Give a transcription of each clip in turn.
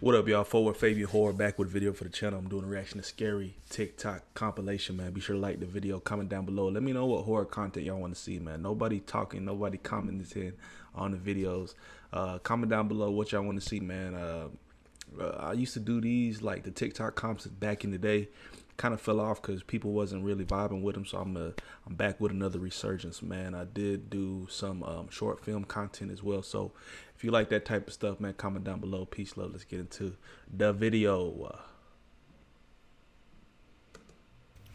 What up, y'all? Forward Fabian Horror back with a video for the channel. I'm doing a reaction to scary Tik Tok compilation, man. Be sure to like the video, comment down below. Let me know what horror content y'all want to see, man. Nobody talking, nobody commenting on the videos. Comment down below what y'all want to see, man. I used to do these, like the TikTok comps back in the day. Kind of fell off because people wasn't really vibing with them, so I'm back with another resurgence, man. I did do some short film content as well, so if you like that type of stuff, man, comment down below. Peace, love. Let's get into the video.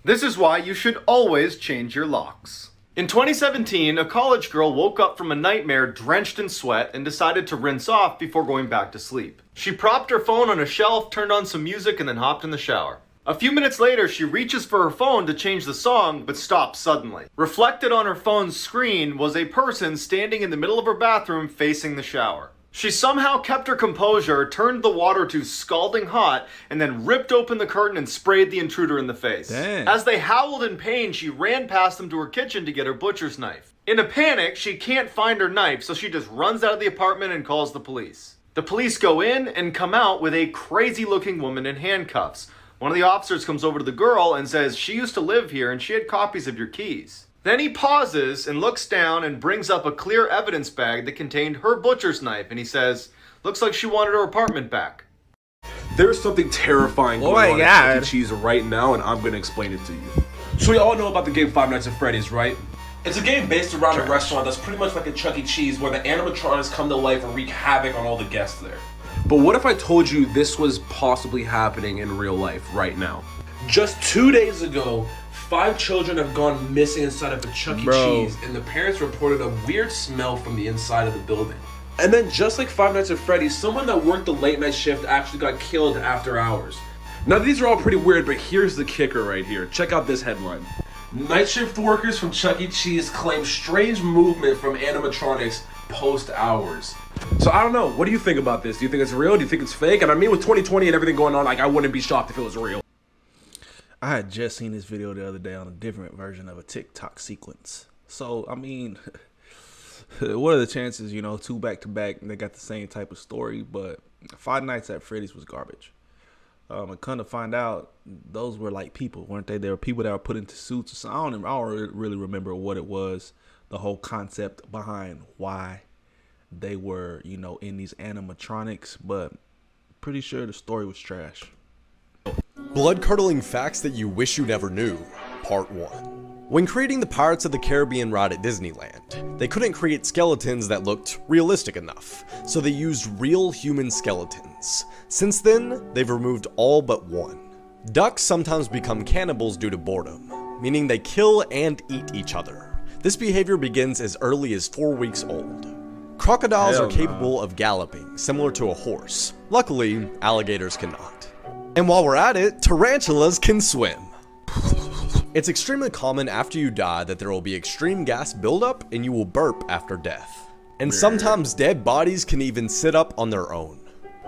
This is why you should always change your locks. In 2017, a college girl woke up from a nightmare drenched in sweat and decided to rinse off before going back to sleep. She propped her phone on a shelf, turned on some music, and then hopped in the shower. A few minutes later, she reaches for her phone to change the song, but stops suddenly. Reflected on her phone's screen was a person standing in the middle of her bathroom facing the shower. She somehow kept her composure, turned the water to scalding hot, and then ripped open the curtain and sprayed the intruder in the face. Dang. As they howled in pain, she ran past them to her kitchen to get her butcher's knife. In a panic, she can't find her knife, so she just runs out of the apartment and calls the police. The police go in and come out with a crazy-looking woman in handcuffs. One of the officers comes over to the girl and says she used to live here and she had copies of your keys. Then he pauses and looks down and brings up a clear evidence bag that contained her butcher's knife, and he says, "Looks like she wanted her apartment back." There's something terrifying going on God. at Chuck E. Cheese right now, and I'm going to explain it to you. So we all know about the game Five Nights at Freddy's, right? It's a game based around a restaurant that's pretty much like a Chuck E. Cheese, where the animatronics come to life and wreak havoc on all the guests there. But what if I told you this was possibly happening in real life right now? Just 2 days ago, 5 children have gone missing inside of a Chuck E. Cheese, and the parents reported a weird smell from the inside of the building. And then just like Five Nights at Freddy's, someone that worked the late night shift actually got killed after hours. Now these are all pretty weird, but here's the kicker right here. Check out this headline. Night shift workers from Chuck E. Cheese claim strange movement from animatronics post hours. So I don't know, what do you think about this? Do you think it's real? Do you think it's fake? And I mean, with 2020 and everything going on, like, I wouldn't be shocked if it was real. I had just seen this video the other day on a different version of a TikTok sequence. So, I mean, what are the chances, you know, 2 back-to-back, and they got the same type of story, but Five Nights at Freddy's was garbage. And come to find out, those were like people, weren't they? They were people that were put into suits. So I don't really remember what it was, the whole concept behind why they were, you know, in these animatronics, but pretty sure the story was trash. Blood-curdling facts that you wish you never knew, Part 1. When creating the Pirates of the Caribbean ride at Disneyland, they couldn't create skeletons that looked realistic enough, so they used real human skeletons. Since then, they've removed all but one. Ducks sometimes become cannibals due to boredom, meaning they kill and eat each other. This behavior begins as early as 4 weeks old. Crocodiles are capable of galloping, similar to a horse. Luckily, alligators cannot. And while we're at it, tarantulas can swim. It's extremely common after you die that there will be extreme gas buildup and you will burp after death. And sometimes dead bodies can even sit up on their own.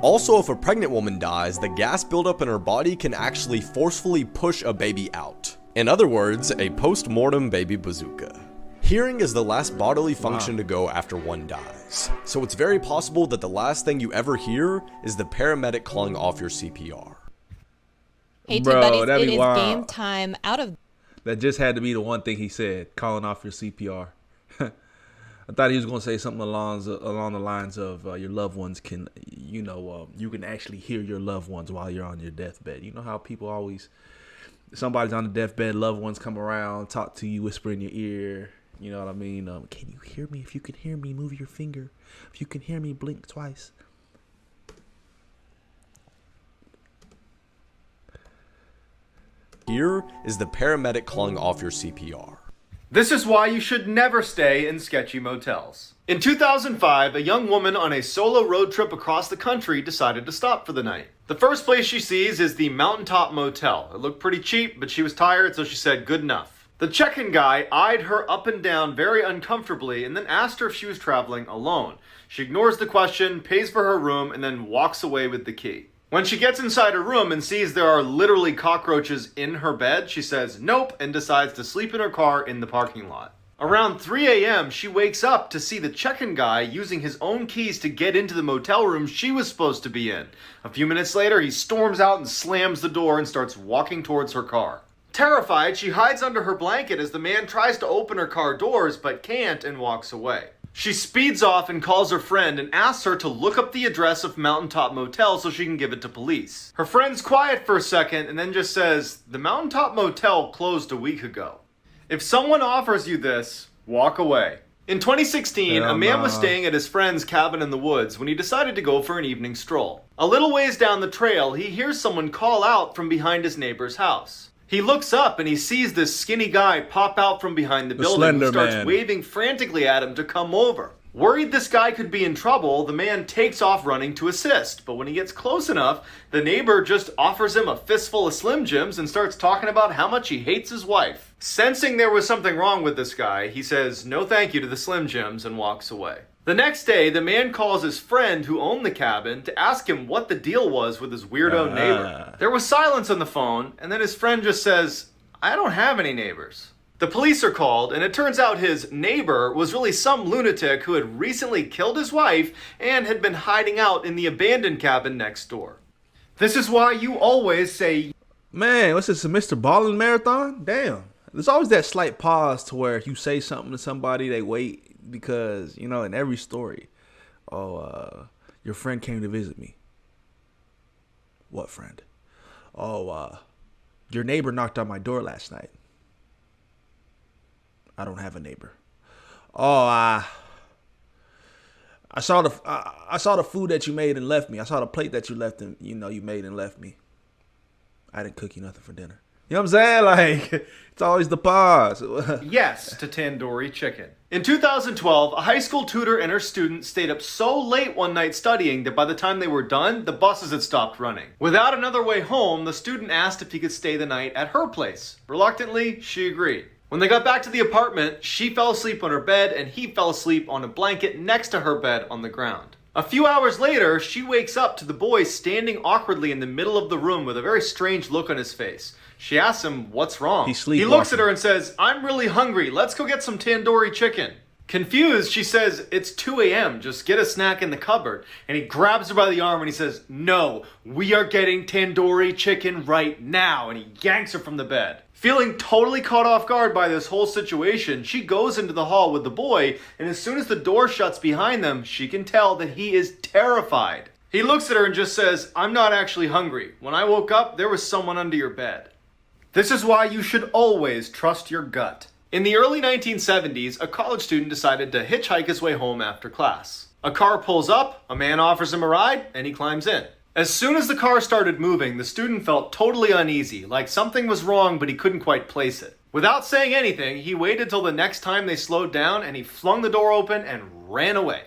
Also, if a pregnant woman dies, the gas buildup in her body can actually forcefully push a baby out. In other words, a post-mortem baby bazooka. Hearing is the last bodily function to go after one dies, so it's very possible that the last thing you ever hear is the paramedic calling off your CPR. Hey, two Bro, buddies, that'd it be is wild. game time out of... That just had to be the one thing he said, calling off your CPR. I thought he was going to say something along the lines of your loved ones can, you know, you can actually hear your loved ones while you're on your deathbed. You know how people always, somebody's on the deathbed, loved ones come around, talk to you, whisper in your ear. You know what I mean? Can you hear me? If you can hear me, move your finger. If you can hear me, blink twice. Here is the paramedic calling off your CPR. This is why you should never stay in sketchy motels. In 2005, a young woman on a solo road trip across the country decided to stop for the night. The first place she sees is the Mountaintop Motel. It looked pretty cheap, but she was tired, so she said good enough. The check-in guy eyed her up and down very uncomfortably and then asked her if she was traveling alone. She ignores the question, pays for her room, and then walks away with the key. When she gets inside her room and sees there are literally cockroaches in her bed, she says nope and decides to sleep in her car in the parking lot. Around 3 a.m., she wakes up to see the check-in guy using his own keys to get into the motel room she was supposed to be in. A few minutes later, he storms out and slams the door and starts walking towards her car. Terrified, she hides under her blanket as the man tries to open her car doors but can't and walks away. She speeds off and calls her friend and asks her to look up the address of Mountaintop Motel so she can give it to police. Her friend's quiet for a second and then just says, "The Mountaintop Motel closed a week ago. If someone offers you this, walk away." In 2016, a man was staying at his friend's cabin in the woods when he decided to go for an evening stroll. A little ways down the trail, he hears someone call out from behind his neighbor's house. He looks up and he sees this skinny guy pop out from behind the building and starts waving frantically at him to come over. Worried this guy could be in trouble, the man takes off running to assist. But when he gets close enough, the neighbor just offers him a fistful of Slim Jims and starts talking about how much he hates his wife. Sensing there was something wrong with this guy, he says no thank you to the Slim Jims and walks away. The next day, the man calls his friend who owned the cabin to ask him what the deal was with his weirdo neighbor. There was silence on the phone, and then his friend just says, "I don't have any neighbors." The police are called, and it turns out his neighbor was really some lunatic who had recently killed his wife and had been hiding out in the abandoned cabin next door. This is why you always say, Man, what's this, a Mr. Ballin marathon? Damn. There's always that slight pause to where if you say something to somebody, they wait because, you know, in every story, your friend came to visit me. What friend? Your neighbor knocked on my door last night. I don't have a neighbor. I saw the food that you made and left me. I saw the plate that you left and you made and left me. I didn't cook you nothing for dinner. You know what I'm saying? Like, it's always the pause. yes to tandoori chicken. In 2012, a high school tutor and her student stayed up so late one night studying that by the time they were done, the buses had stopped running. Without another way home, the student asked if he could stay the night at her place. Reluctantly, she agreed. When they got back to the apartment, she fell asleep on her bed and he fell asleep on a blanket next to her bed on the ground. A few hours later, she wakes up to the boy standing awkwardly in the middle of the room with a very strange look on his face. She asks him, "What's wrong?" He looks at her and says, "I'm really hungry. Let's go get some tandoori chicken." Confused, she says, "It's 2 a.m. Just get a snack in the cupboard." And he grabs her by the arm and he says, "No, we are getting tandoori chicken right now." And he yanks her from the bed. Feeling totally caught off guard by this whole situation, she goes into the hall with the boy, and as soon as the door shuts behind them, she can tell that he is terrified. He looks at her and just says, "I'm not actually hungry. When I woke up, there was someone under your bed." This is why you should always trust your gut. In the early 1970s, a college student decided to hitchhike his way home after class. A car pulls up, a man offers him a ride, and he climbs in. As soon as the car started moving, the student felt totally uneasy, like something was wrong but he couldn't quite place it. Without saying anything, he waited till the next time they slowed down and he flung the door open and ran away.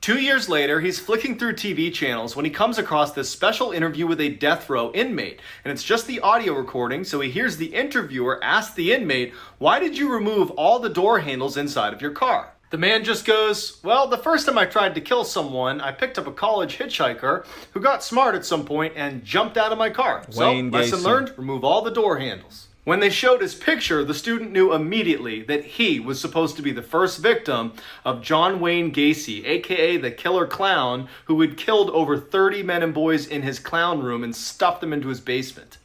2 years later, he's flicking through TV channels when he comes across this special interview with a death row inmate. And it's just the audio recording, so he hears the interviewer ask the inmate, "Why did you remove all the door handles inside of your car?" The man just goes, "Well, the first time I tried to kill someone, I picked up a college hitchhiker who got smart at some point and jumped out of my car. So, lesson learned, remove all the door handles." When they showed his picture, the student knew immediately that he was supposed to be the first victim of John Wayne Gacy, aka the Killer Clown, who had killed over 30 men and boys in his clown room and stuffed them into his basement.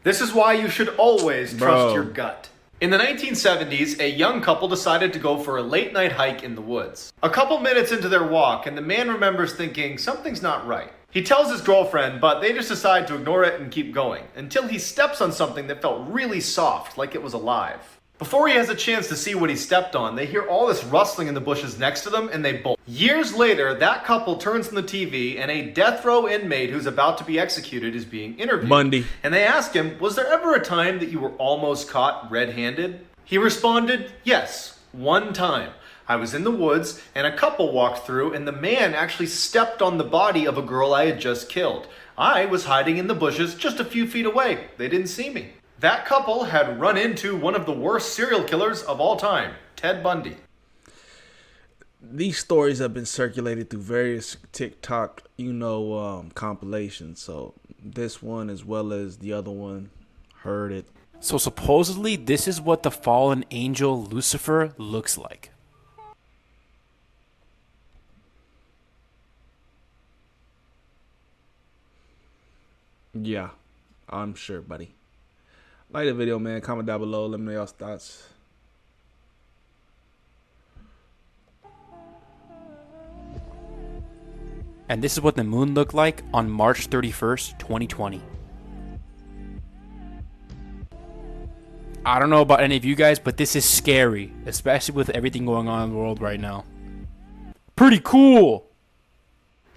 This is why you should always trust your gut. In the 1970s, a young couple decided to go for a late-night hike in the woods. A couple minutes into their walk, and the man remembers thinking, something's not right. He tells his girlfriend, but they just decide to ignore it and keep going, until he steps on something that felt really soft, like it was alive. Before he has a chance to see what he stepped on, they hear all this rustling in the bushes next to them, and they bolt. Years later, that couple turns on the TV, and a death row inmate who's about to be executed is being interviewed. Bundy. And they ask him, "Was there ever a time that you were almost caught red-handed?" He responded, "Yes, one time. I was in the woods, and a couple walked through, and the man actually stepped on the body of a girl I had just killed. I was hiding in the bushes just a few feet away. They didn't see me." That couple had run into one of the worst serial killers of all time, Ted Bundy. These stories have been circulated through various TikTok, compilations. So this one, as well as the other one, heard it So supposedly, this is what the fallen angel Lucifer looks like. Yeah, I'm sure, buddy. Like the video, man. Comment down below. Let me know y'all's thoughts. And this is what the moon looked like on March 31st, 2020. I don't know about any of you guys, but this is scary, especially with everything going on in the world right now. Pretty cool.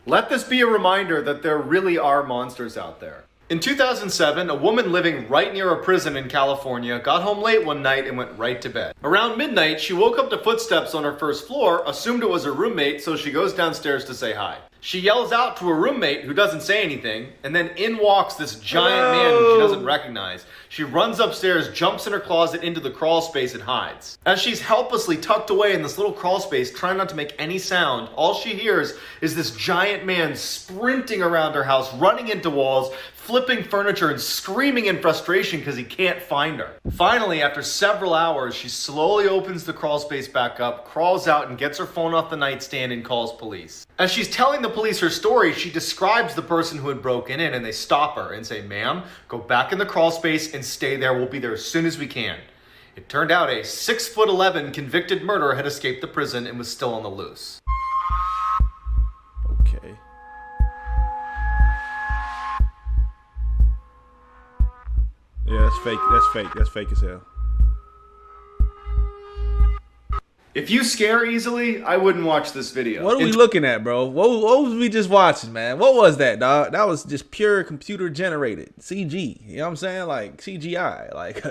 Let this be a reminder that there really are monsters out there. In 2007, a woman living right near a prison in California got home late one night and went right to bed. Around midnight, she woke up to footsteps on her first floor, assumed it was her roommate, so she goes downstairs to say hi. She yells out to her roommate, who doesn't say anything, and then in walks this giant man who she doesn't recognize. She runs upstairs, jumps in her closet into the crawl space, and hides. As she's helplessly tucked away in this little crawl space, trying not to make any sound, all she hears is this giant man sprinting around her house, running into walls, flipping furniture, and screaming in frustration because he can't find her. Finally, after several hours, she slowly opens the crawl space back up, crawls out, and gets her phone off the nightstand and calls police. As she's telling the police her story, she describes the person who had broken in, and they stop her and say, "Ma'am, go back in the crawl space and stay there. We'll be there as soon as we can." It turned out a 6'11" convicted murderer had escaped the prison and was still on the loose. Okay. Yeah, that's fake. That's fake. That's fake as hell. If you scare easily, I wouldn't watch this video. What are we looking at, bro? What was we just watching, man? What was that, dog? That was just pure computer generated CG. You know what I'm saying? Like CGI. Like,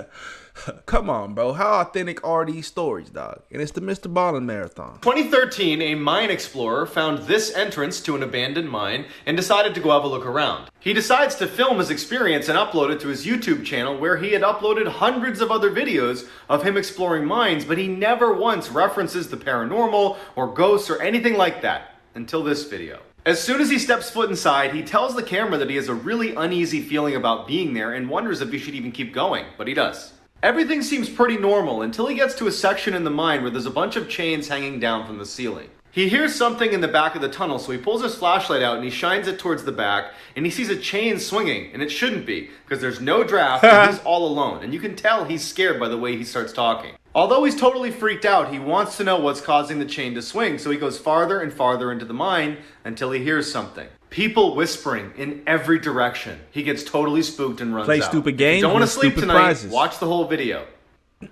come on, bro. How authentic are these stories, dog? And it's the Mr. Ballin Marathon. 2013, a mine explorer found this entrance to an abandoned mine and decided to go have a look around. He decides to film his experience and upload it to his YouTube channel, where he had uploaded hundreds of other videos of him exploring mines, but he never once references the paranormal or ghosts or anything like that until this video. As soon as he steps foot inside, he tells the camera that he has a really uneasy feeling about being there and wonders if he should even keep going, but he does. Everything seems pretty normal until he gets to a section in the mine where there's a bunch of chains hanging down from the ceiling. He hears something in the back of the tunnel, so he pulls his flashlight out and he shines it towards the back, and he sees a chain swinging, and it shouldn't be, because there's no draft and he's all alone, and you can tell he's scared by the way he starts talking. Although he's totally freaked out, he wants to know what's causing the chain to swing, so he goes farther and farther into the mine until he hears something. People whispering in every direction. He gets totally spooked and runs out. Play stupid games. If you don't want to win sleep stupid tonight, prizes. watch the whole video.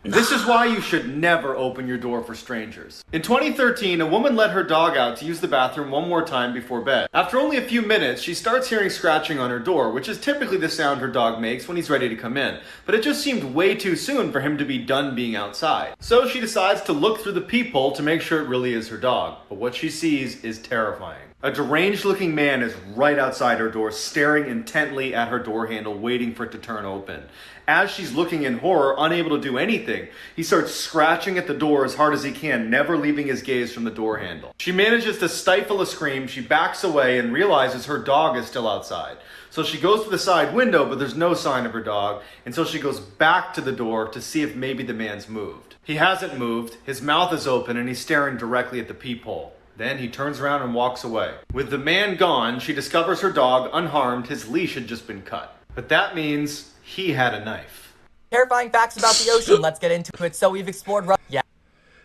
This is why you should never open your door for strangers. In 2013, a woman let her dog out to use the bathroom one more time before bed. After only a few minutes, she starts hearing scratching on her door, which is typically the sound her dog makes when he's ready to come in. But it just seemed way too soon for him to be done being outside. So she decides to look through the peephole to make sure it really is her dog. But what she sees is terrifying. A deranged-looking man is right outside her door, staring intently at her door handle, waiting for it to turn open. As she's looking in horror, unable to do anything, he starts scratching at the door as hard as he can, never leaving his gaze from the door handle. She manages to stifle a scream, she backs away and realizes her dog is still outside. So she goes to the side window, but there's no sign of her dog, and so she goes back to the door to see if maybe the man's moved. He hasn't moved, his mouth is open, and he's staring directly at the peephole. Then he turns around and walks away. With the man gone, she discovers her dog unharmed, his leash had just been cut. But that means he had a knife. Terrifying facts about the ocean. Let's get into it. So we've explored... Yeah.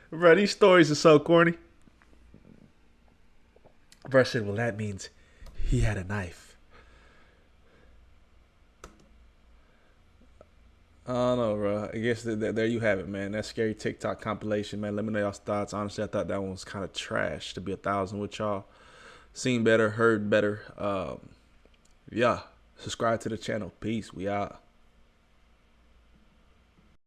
Bro, these stories are so corny. Bro said, well, that means he had a knife. I don't know, bro. I guess there you have it, man. That scary TikTok compilation, man. Let me know y'all's thoughts. Honestly, I thought that one was kind of trash, to be 1,000 with y'all. Seen better, heard better. Yeah. Subscribe to the channel. Peace. We out.